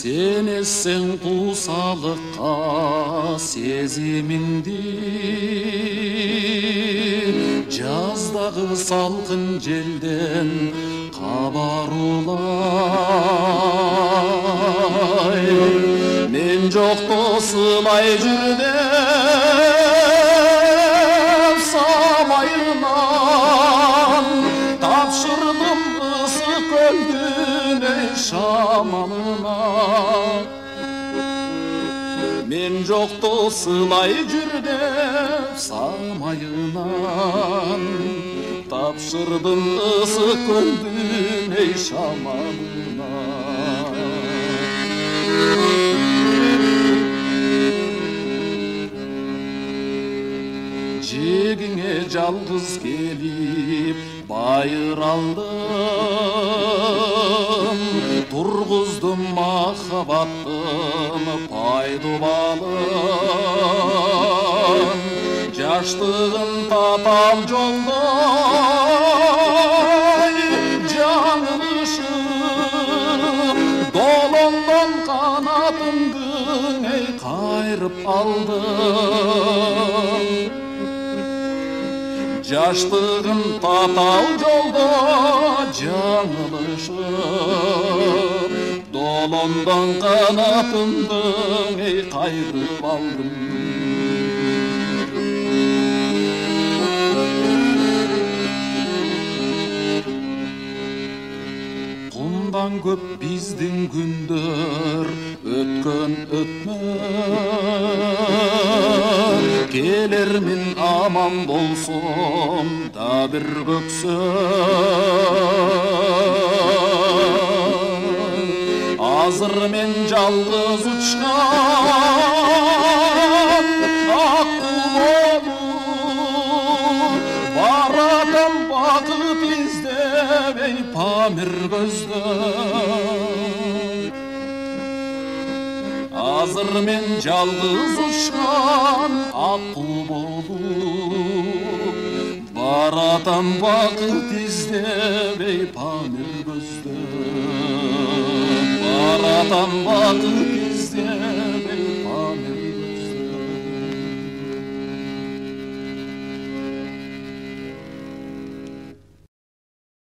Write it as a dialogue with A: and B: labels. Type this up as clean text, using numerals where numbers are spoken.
A: Сенесең құсалыққа сезіміңді, жаздағы салқын желден хабар олай. Мен жоқты сылай жүрдім самайынан, тапшырдым ысы көлдің ей шамалына. Мен жоқты сылай жүрдім самайынан, тапшырдым ысы көлдің ей шамалына. Жегіңе жалғыз келіп байыр алдым, тұрғыздым махаббаттым пайдубалын. Жаштығын татам жолда жаңылышы, долондан қанатымдың ей қайрып алдым. Жаштығын татау жолда жаңылышы, долондан қанатымдың ей қайрып алдым. Құмдан көп біздің күндер өткен өтмөр, келермін аман болсын да бір көксін. Азыр мен жалғыз ұшқан аққу болып, баратам бақыт іздеп ей памир көзді. Азыр мен жалғыз ұшқан аққу болып, баратам бақыт іздеп ей памир көзді. Баратам бақыт